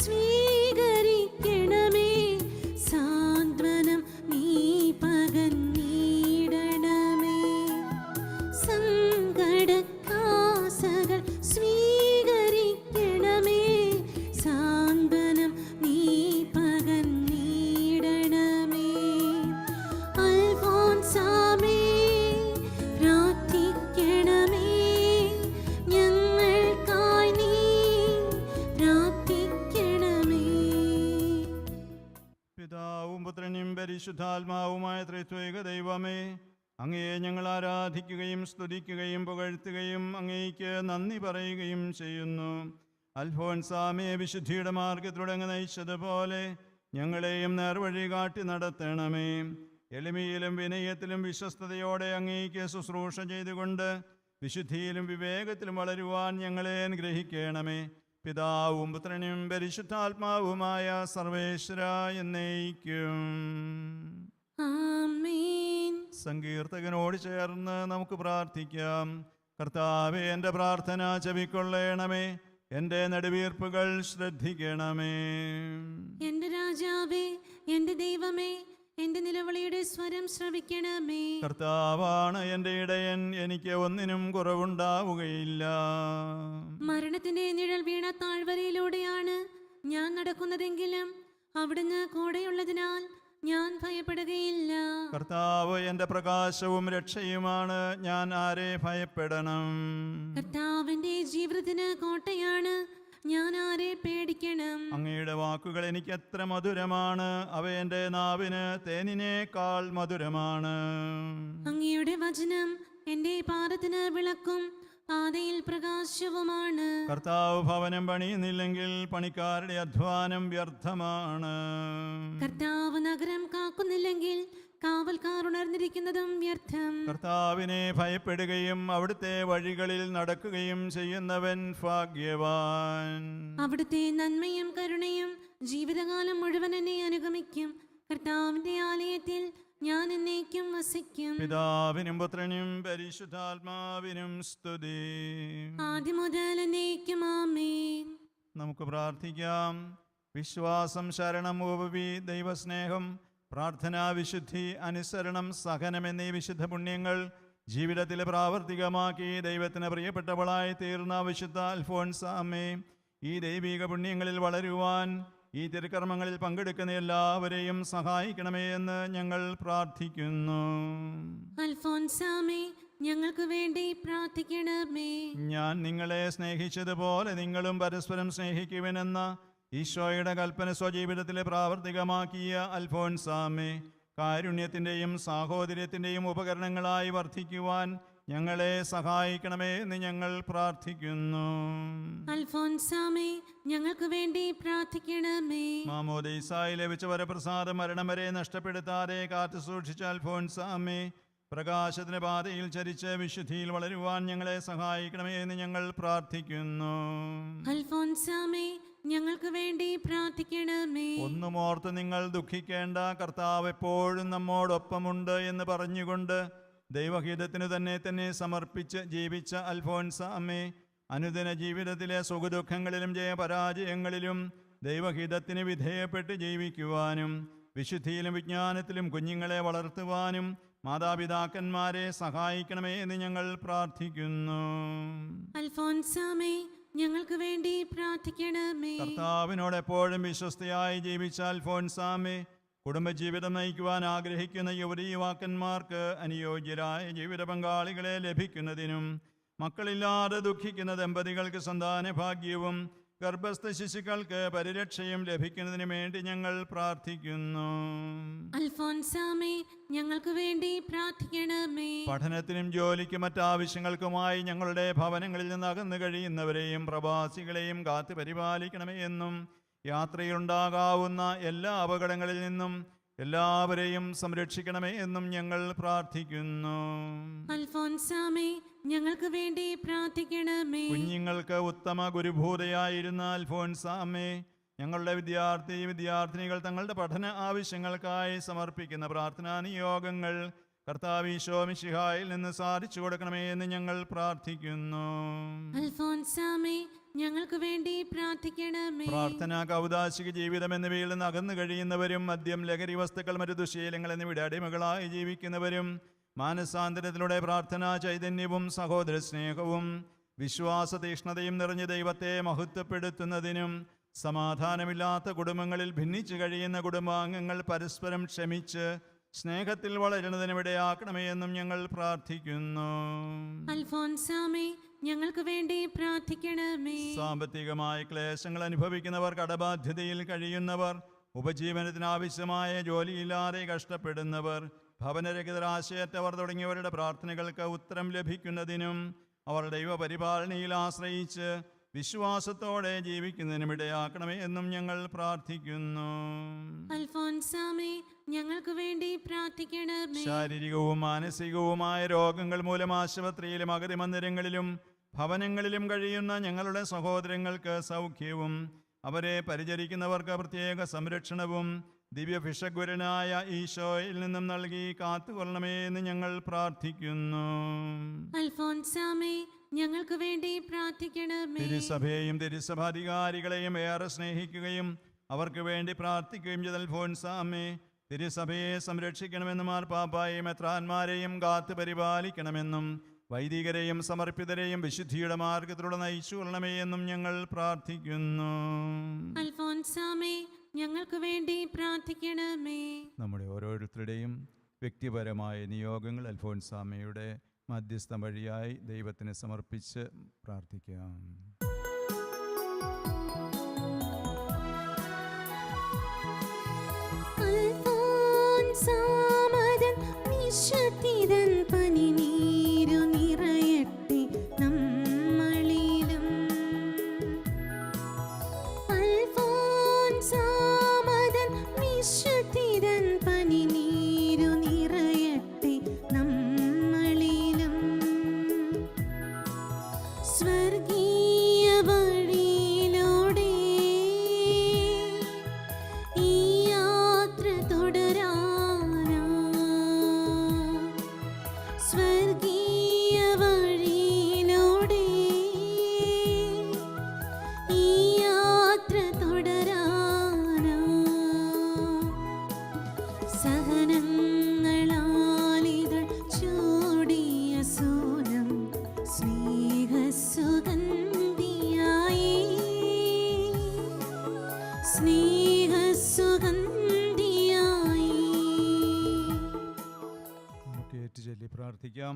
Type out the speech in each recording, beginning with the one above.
സ്വീകരിക്കണമേ. സാന്ത്വനം നീ പകർന്നിടണമേ. സങ്കടക്കാസകൾ സ്വീകരിക്കണമേ. സാന്ത്വനം നീ പകർന്നിടണമേ. അൽഫോൻസാമേ പ്രാർത്ഥിക്കണമേ. ഞങ്ങൾക്കായി നീ പ്രാർത്ഥിക്കണമേ. പിതാവും പുത്രനും പരിശുദ്ധാത്മാവുമായ ത്രിത്വൈക ദൈവമേ, അങ്ങയെ ഞങ്ങൾ ആരാധിക്കുകയും സ്തുതിക്കുകയും പുകഴ്ത്തുകയും അങ്ങേയ്ക്ക് നന്ദി പറയുകയും ചെയ്യുന്നു. അൽഫോൻസാമയെ വിശുദ്ധിയുടെ മാർഗത്തിലൂടെ അങ്ങ് നയിച്ചതുപോലെ ഞങ്ങളെയും നേർവഴി കാട്ടി നടത്തണമേ. എളിമയിലും വിനയത്തിലും വിശ്വസ്തയോടെ അങ്ങേയ്ക്ക് ശുശ്രൂഷ ചെയ്തുകൊണ്ട് വിശുദ്ധിയിലും വിവേകത്തിലും വളരുവാൻ ഞങ്ങളെ അനുഗ്രഹിക്കണമേ. പിതാവും പുത്രനും പരിശുദ്ധാത്മാവുമായ സർവേശ്വര എന്നേക്കും. ആമേൻ. സങ്കീർത്തകനോട് ചേർന്ന് നമുക്ക് പ്രാർത്ഥിക്കാം. കർത്താവേ, എൻ്റെ പ്രാർത്ഥന ചെവിക്കൊള്ളണമേ, എൻ്റെ നെടുവീർപ്പുകൾ ശ്രദ്ധിക്കണമേ. എന്റെ രാജാവേ, എന്റെ ദൈവമേ, എന്റെ നിലവിളിയുടെ സ്വരം ശ്രവിക്കണമേ. കർത്താവാണ് എൻ്റെ ഇടയൻ, എനിക്ക് ഒന്നിനും കുറവുണ്ടാവുകയില്ല. മരണത്തിന്റെ നിഴൽ വീണ താഴ്വരയിലൂടെയാണ് ഞാൻ നടക്കുന്നതെങ്കിലും അവിടുന്ന് കൂടെയുള്ളതിനാൽ ഞാൻ ഭയപ്പെടുകയില്ല. കർത്താവ് എൻ്റെ പ്രകാശവും രക്ഷയുമാണ്, ഞാൻ ആരെ ഭയപ്പെടണം? കർത്താവിന്റെ ജീവിതത്തിന് കോട്ടയാണ്, ഞാൻ ആരെ പേടിക്കണം? അങ്ങയുടെ വാക്കുകൾ എനിക്ക് എത്ര മധുരമാണ്, അവ എൻ്റെ നാവിന് തേനിനേക്കാൾ മധുരമാണ്. അങ്ങയുടെ വചനം എൻ്റെ പാദത്തിന് വിളക്കും പാതയിൽ പ്രകാശവുമാണ്. കർത്താവ് ഭവനം പണിയുന്നില്ലെങ്കിൽ പണിക്കാരുടെ അധ്വാനം വ്യർത്ഥമാണ്. കർത്താവ് നഗരം കാക്കുന്നില്ലെങ്കിൽ കാവൽക്കാർ ഉണർന്നിരിക്കുന്നതും വ്യർത്ഥം. കർത്താവിനെ ഭയപ്പെടുകയും അവിടുത്തെ വഴികളിൽ നടക്കുകയും ചെയ്യുന്നവൻ ഭാഗ്യവാൻ. അവിടുത്തെ നന്മയും കരുണയും ജീവിതകാലം മുഴുവൻ എന്നെ അനുഗമിക്കും. കർത്താവിന്റെ ആലയത്തിൽ ഞാൻ എന്നേക്കും വസിക്കും. പിതാവിനും പുത്രനും പരിശുദ്ധാത്മാവിനും സ്തുതി. ആദ്യം മുതൽ എന്നേക്കും ആമേൻ. നമുക്ക് പ്രാർത്ഥിക്കാം. വിശ്വാസം, ശരണം, ഉപവി, ദൈവസ്നേഹം, പ്രാർത്ഥന, വിശുദ്ധി, അനുസരണം, സഹനം എന്നീ വിശുദ്ധ പുണ്യങ്ങൾ ജീവിതത്തിൽ പ്രാവർത്തികമാക്കി ദൈവത്തിന് പ്രിയപ്പെട്ടവളായി തീർന്ന വിശുദ്ധ അൽഫോൻസാമേ, ഈ ദൈവിക പുണ്യങ്ങളിൽ വളരുവാൻ ഈ തിരുക്കർമ്മങ്ങളിൽ പങ്കെടുക്കുന്ന എല്ലാവരെയും സഹായിക്കണമേ എന്ന് ഞങ്ങൾ പ്രാർത്ഥിക്കുന്നു. അൽഫോൻസാമേ, ഞങ്ങൾക്ക് വേണ്ടി പ്രാർത്ഥിക്കണമേ. ഞാൻ നിങ്ങളെ സ്നേഹിച്ചതുപോലെ നിങ്ങളും പരസ്പരം സ്നേഹിക്കുവിനെന്ന ഈശോയുടെ കൽപ്പന സ്വജീവിതത്തിൽ പ്രാവർത്തികമാക്കിയ അൽഫോൻസാമേ, കാരുണ്യത്തിൻ്റെയും സാഹോദര്യത്തിൻ്റെയും ഉപകരണങ്ങളായി വർദ്ധിക്കുവാൻ ഞങ്ങളെ സഹായിക്കണമേ എന്ന് ഞങ്ങൾ പ്രാർത്ഥിക്കുന്നു. അൽഫോൻസാമേ, ഞങ്ങൾക്ക് വേണ്ടി പ്രാർത്ഥിക്കണമേ. മാമോദീസായി ലഭിച്ച വരപ്രസാദം മരണം വരെ നഷ്ടപ്പെടുത്താതെ കാത്തു സൂക്ഷിച്ച അൽഫോൻസാമേ, പ്രകാശത്തിന് പാതയിൽ ചരിച്ച് വിശുദ്ധിയിൽ വളരുവാൻ ഞങ്ങളെ സഹായിക്കണമേ എന്ന് ഞങ്ങൾ പ്രാർത്ഥിക്കുന്നു. അൽഫോൻസാമേ, ഞങ്ങൾക്ക് വേണ്ടി പ്രാർത്ഥിക്കണമേ. ഒന്നും ഓർത്ത് നിങ്ങൾ ദുഃഖിക്കേണ്ട, കർത്താവ് എപ്പോഴും നമ്മോടൊപ്പമുണ്ട് എന്ന് പറഞ്ഞുകൊണ്ട് ദൈവഹിതത്തിനു തന്നെ സമർപ്പിച്ച് ജീവിച്ച അൽഫോൻസാമേ, അനുദിന ജീവിതത്തിലെ സുഖദുഃഖങ്ങളിലും ജയപരാജയങ്ങളിലും ദൈവഹിതത്തിന് വിധേയപ്പെട്ട് ജീവിക്കുവാനും വിശുദ്ധിയിലും വിജ്ഞാനത്തിലും കുഞ്ഞുങ്ങളെ വളർത്തുവാനും മാതാപിതാക്കന്മാരെ സഹായിക്കണമേ എന്ന് ഞങ്ങൾ പ്രാർത്ഥിക്കുന്നു. അൽഫോൻസാമേ, ഞങ്ങൾക്ക് വേണ്ടി പ്രാർത്ഥിക്കണമേ. കർത്താവിനോട് എപ്പോഴും വിശ്വസ്തയായി ജീവിച്ച അൽഫോൻസാമേ, കുടുംബജീവിതം നയിക്കുവാൻ ആഗ്രഹിക്കുന്ന യുവതീവാക്കന്മാർക്ക് അനുയോജ്യരായ ജീവിത പങ്കാളികളെ ലഭിക്കുന്നതിനും മക്കളില്ലാതെ ദുഃഖിക്കുന്ന ദമ്പതികൾക്ക് സന്താന ഭാഗ്യവും ഗർഭസ്ഥ ശിശുക്കൾക്ക് പരിരക്ഷയും ലഭിക്കുന്നതിന് വേണ്ടി ഞങ്ങൾ പ്രാർത്ഥിക്കുന്നു. അൽഫോൻസാമേ, ഞങ്ങൾക്ക് വേണ്ടി പ്രാർത്ഥിക്കണമേ. പഠനത്തിനും ജോലിക്കും മറ്റാവശ്യങ്ങൾക്കുമായി ഞങ്ങളുടെ ഭവനങ്ങളിൽ നിന്ന് അകന്നു കഴിയുന്നവരെയും പ്രവാസികളെയും കാത്തു പരിപാലിക്കണമേ എന്നും യാത്രയിലുണ്ടാകാവുന്ന എല്ലാ അപകടങ്ങളിൽ നിന്നും എല്ലാവരെയും സംരക്ഷിക്കണമേ എന്നും ഞങ്ങൾ പ്രാർത്ഥിക്കുന്നു. അൽഫോൻസാമേ, ഞങ്ങൾക്ക് വേണ്ടി പ്രാർത്ഥിക്കണമേ. കുഞ്ഞുങ്ങൾക്ക് ഉത്തമ ഗുരുഭൂതയായിരുന്ന അൽഫോൻസാമേ, ഞങ്ങളുടെ വിദ്യാർത്ഥിനികൾ തങ്ങളുടെ പഠന ആവശ്യങ്ങൾക്കായി സമർപ്പിക്കുന്ന പ്രാർത്ഥനാ നിയോഗങ്ങൾ കർത്താവ് ഈശോ മിശിഹായിൽ നിന്ന് സാധിച്ചു കൊടുക്കണമേ എന്ന് ഞങ്ങൾ പ്രാർത്ഥിക്കുന്നു. അൽഫോൻസാമേ, ഞങ്ങൾക്ക് വേണ്ടി പ്രാർത്ഥിക്കണമേ. പ്രാർത്ഥന, കൗദാശിക ജീവിതം എന്നിവയിൽ നിന്ന് അകന്നു കഴിയുന്നവരും മദ്യം, ലഹരി വസ്തുക്കൾ, മറ്റു ദുശീലങ്ങൾ എന്നിവയുടെ അടിമകളായി ജീവിക്കുന്നവരും മാനസാന്തരത്തിലൂടെ പ്രാർത്ഥനാ ചൈതന്യവും സഹോദര സ്നേഹവും വിശ്വാസ തീക്ഷ്ണതയും നിറഞ്ഞ ദൈവത്തെ മഹത്വപ്പെടുത്തുന്നതിനും സമാധാനമില്ലാത്ത കുടുംബങ്ങളിൽ ഭിന്നിച്ചു കഴിയുന്ന കുടുംബാംഗങ്ങൾ പരസ്പരം ക്ഷമിച്ച് സ്നേഹത്തിൽ വളരുന്നതിനിടയാക്കണമേ എന്നും ഞങ്ങൾ പ്രാർത്ഥിക്കുന്നു. അൽഫോൻസാമേ, ഞങ്ങൾക്ക് വേണ്ടി പ്രാർത്ഥിക്കണമേ. സാമ്പത്തികമായ ക്ലേശങ്ങൾ അനുഭവിക്കുന്നവർ, കടബാധ്യതയിൽ കഴിയുന്നവർ, ഉപജീവനത്തിനാവശ്യമായ ജോലിയില്ലാതെ കഷ്ടപ്പെടുന്നവർ, ഭവനരഹിതരാശയറ്റവർ തുടങ്ങിയവരുടെ പ്രാർത്ഥനകൾക്ക് ഉത്തരം ലഭിക്കുന്നതിനും അവർ ദൈവപരിപാലനയിൽ ആശ്രയിച്ച് വിശ്വാസത്തോടെ ജീവിക്കുന്നതിനും ഇടയാക്കണമേ എന്നും ഞങ്ങൾ പ്രാർത്ഥിക്കുന്നു. അൽഫോൻസാമേ, ഞങ്ങൾക്ക് വേണ്ടി പ്രാർത്ഥിക്കണമേ. ശാരീരികവും മാനസികവുമായ രോഗങ്ങൾ മൂലം ആശുപത്രിയിലും അഗതി മന്ദിരങ്ങളിലും ഭവനങ്ങളിലും കഴിയുന്ന ഞങ്ങളുടെ സഹോദരങ്ങൾക്ക് സൗഖ്യവും അവരെ പരിചരിക്കുന്നവർക്ക് പ്രത്യേക സംരക്ഷണവും ദിവ്യഭിഷഗ്വരനായ ഈശോയിൽ നിന്നും നൽകി കാത്തുകൊള്ളണമേ എന്ന് ഞങ്ങൾ പ്രാർത്ഥിക്കുന്നു. അൽഫോൻസാമേ, ഞങ്ങൾക്ക് വേണ്ടി പ്രാർത്ഥിക്കണമേ. തിരുസഭയെയും തിരുസഭാധികാരികളെയും ഏറെ സ്നേഹിക്കുകയും അവർക്ക് വേണ്ടി പ്രാർത്ഥിക്കുകയും ചെയ്ത അൽഫോൻസാമേ, തിരുസഭയെ സംരക്ഷിക്കണമെന്നും മാർപ്പാപ്പായെയും മെത്രാന്മാരെയും കാത്തു പരിപാലിക്കണമെന്നും വൈദികരെയും സമർപ്പിതരെയും വിശുദ്ധിയുടെ മാർഗത്തിലൂടെ നയിച്ചു കൊള്ളണമേ എന്നും ഞങ്ങൾ പ്രാർത്ഥിക്കുന്നു. അൽഫോൻസാമേ, ഞങ്ങൾക്ക് വേണ്ടി പ്രാർത്ഥിക്കണമേ. നമ്മുടെ ഓരോരുത്തരുടെയും വ്യക്തിപരമായ നിയോഗങ്ങൾ അൽഫോൻസാമയുടെ മധ്യസ്ഥം വഴിയായി ദൈവത്തിന് സമർപ്പിച്ച് പ്രാർത്ഥിക്കാം. അൽഫോൻസാമദൻ വിശുദ്ധിതൻ പനിനീരു നിറയട്ടെ നമ്മളിലും. അൽഫോൻസാമദൻ വിശുദ്ധിതൻ പനിനീരു നിറയട്ടെ നമ്മളിലും. സ്വർഗീയ വഴിയിലൂടെ ഈ യാത്ര തുടരാനാ. സ്വർഗീയ വഴിയിലൂടെ ഈ യാത്ര തുടരാനാ. സഹനങ്ങളാലിതൾ ചൂടിയ സൂനം സ്നേഹസുഗന്ധിയായി. സ്നേഹസുഗന്ധിയായി. നമുക്ക് ഏറ്റുചൊല്ലി പ്രാർത്ഥിക്കാം.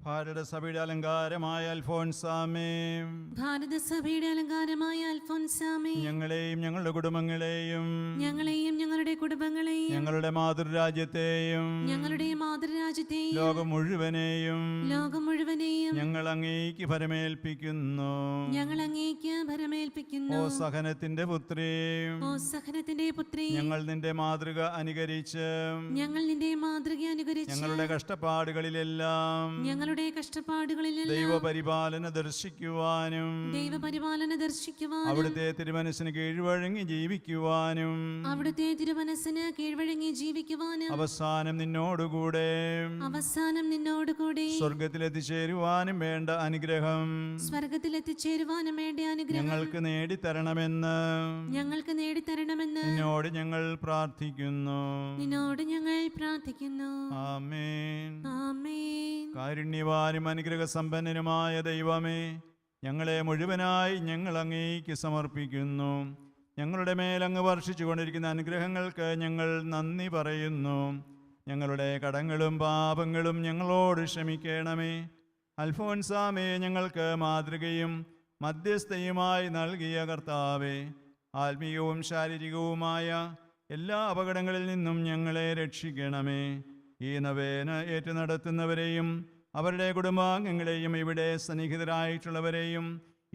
ഭാരതസഭയുടെ അലങ്കാരമായ അൽഫോൻസാമേ, ഭാരതസഭയുടെ അലങ്കാരമായ അൽഫോൻസാമേ, ഞങ്ങളെയും ഞങ്ങളുടെ കുടുംബങ്ങളെയും ഞങ്ങളെയും ഞങ്ങളുടെ കുടുംബങ്ങളെയും ഞങ്ങളുടെ മാതൃരാജ്യത്തെയും ഞങ്ങളുടെ മാതൃരാജ്യത്തെയും ലോകം മുഴുവനെയും ലോകം മുഴുവനെയും ഞങ്ങൾ അങ്ങേക്ക് ഭരമേൽപ്പിക്കുന്നു. ഞങ്ങൾ അങ്ങേക്ക് ഭരമേൽപ്പിക്കുന്നു. ഓ സഹനത്തിന്റെ പുത്രി, ഓ സഹനത്തിന്റെ പുത്രി, ഞങ്ങൾ നിന്റെ മാതൃക അനുകരിച്ച് ഞങ്ങൾ നിന്റെ മാതൃക അനുകരിച്ച് ഞങ്ങളുടെ കഷ്ടപ്പാടുകളിലെല്ലാം ഞങ്ങളുടെ കഷ്ടപ്പാടുകളിലെല്ലാം ദൈവപരിപാലന ദർശിക്കുവാനും ദൈവപരിപാലന ദർശിക്കുവാനും അവിടുത്തെ തിരുമനസ്സിന് കീഴ്വഴങ്ങി ജീവിക്കുവാനും അവിടുത്തെ തിരുമനസ്സിന് കീഴ്വഴങ്ങി ജീവിക്കുവാനും അവസാനം നിന്നോടുകൂടെ സ്വർഗത്തിലെത്തിച്ചേരുവാനും വേണ്ട അനുഗ്രഹം സ്വർഗത്തിൽ എത്തിച്ചേരുവാനും വേണ്ട അനുഗ്രഹം ഞങ്ങൾക്ക് നേടിത്തരണമെന്ന് നിന്നോട് ഞങ്ങൾ പ്രാർത്ഥിക്കുന്നു. ആമേൻ. ആമേൻ. കാരുണ്യവാനും അനുഗ്രഹ സമ്പന്നനുമായ ദൈവമേ, ഞങ്ങളെ മുഴുവനായി ഞങ്ങൾ അങ്ങേക്ക് സമർപ്പിക്കുന്നു. ഞങ്ങളുടെ മേലങ്ങ് വർഷിച്ചു കൊണ്ടിരിക്കുന്ന അനുഗ്രഹങ്ങൾക്ക് ഞങ്ങൾ നന്ദി പറയുന്നു. ഞങ്ങളുടെ കടങ്ങളും പാപങ്ങളും ഞങ്ങളോട് ക്ഷമിക്കണമേ. അൽഫോൻസാമേ, ഞങ്ങൾക്ക് മാതൃകയും മധ്യസ്ഥയുമായി നൽകിയ കർത്താവേ, ആത്മീയവും ശാരീരികവുമായ എല്ലാ അപകടങ്ങളിൽ നിന്നും ഞങ്ങളെ രക്ഷിക്കണമേ. ഈ നവേന ഏറ്റു നടത്തുന്നവരെയും അവരുടെ കുടുംബാംഗങ്ങളെയും ഇവിടെ സന്നിഹിതരായിട്ടുള്ളവരെയും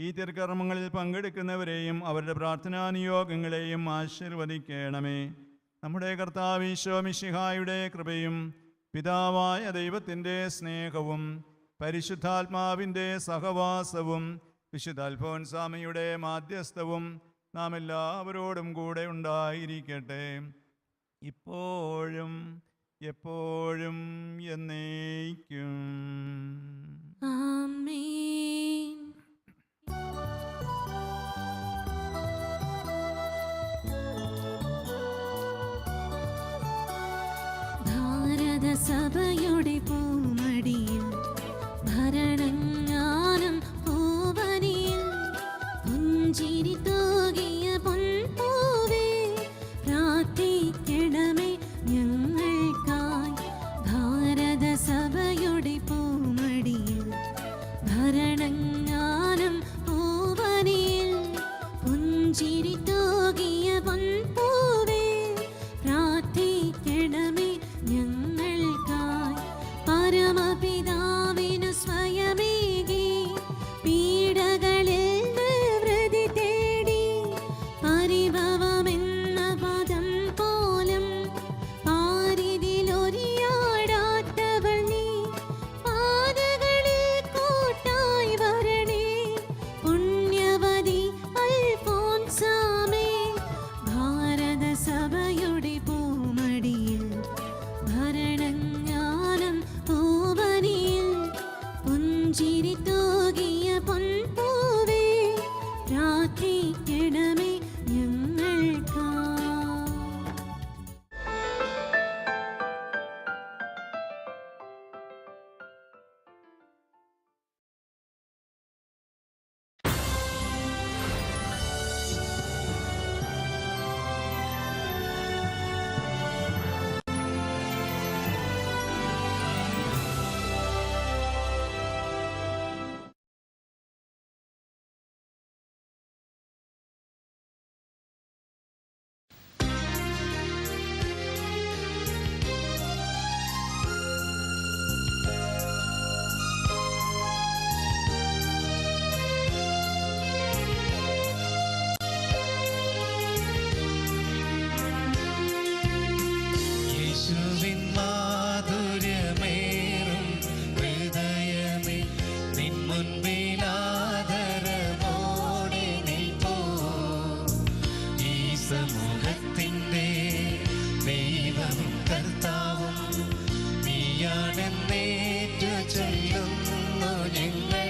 ഈ തിരുക്കർമ്മങ്ങളിൽ പങ്കെടുക്കുന്നവരെയും അവരുടെ പ്രാർത്ഥനാ നിയോഗങ്ങളെയും ആശീർവദിക്കണമേ. നമ്മുടെ കർത്താവ് ഈശോ മിശിഹായുടെ കൃപയും പിതാവായ ദൈവത്തിൻ്റെ സ്നേഹവും പരിശുദ്ധാത്മാവിൻ്റെ സഹവാസവും വിശുദ്ധ അൽഫോൻസാമയുടെ മാധ്യസ്ഥവും നാം എല്ലാവരോടും കൂടെ ഉണ്ടായിരിക്കട്ടെ, ഇപ്പോഴും എപ്പോഴും എന്നേക്കും. ആമേൻ. സഭയുടെ പൂമടിയിൽ ഭരണങ്ങാനം പൂവനിയിൽ പുഞ്ചിരി തൂകിയ പൊൻപൂവേ പ്രാർത്ഥിക്കണമേ ഞങ്ങൾക്കായി. ഭാരത സഭയുടെ പൂമടിയിൽ ഭരണങ്ങാനം പൂവനിയിൽ പുഞ്ചിരി തൂകിയ പൊൻപൂവേ പ്രാർത്ഥിക്കണമേ ഞങ്ങൾക്കായി. പരമപിതാവിനു സ്വയമേകി പീഡകളിൽ നിവൃത്തി തേടി പരിഭവമെന്ന പദം പോലും പാരിതിലൊരിയാടാത്തവൾ നീ. പാതകളിൽ കൂട്ടായി വരണേ പുണ്യവതി അൽഫോൻസാമേ. ഭാരത സഭയുടെ പൂമടിയിൽ ഭരണങ്ങാനം പൂവനിയിൽ പുഞ്ചിരി തൂകിയ പൊൻപൂവേ പ്രാർത്ഥിക്കണമേ ഞങ്ങൾക്കായി. യേശുവിൻ മാധുര്യമേറും ഹൃദയമേ നിൻ മുൻപിലാദരവോടെ നിൽപ്പൂ. ഈ സമൂഹത്തിൻ്റെ ദൈവവും കർത്താവും നീയാണെന്നേറ്റു ചൊല്ലുന്നു ഞങ്ങൾ.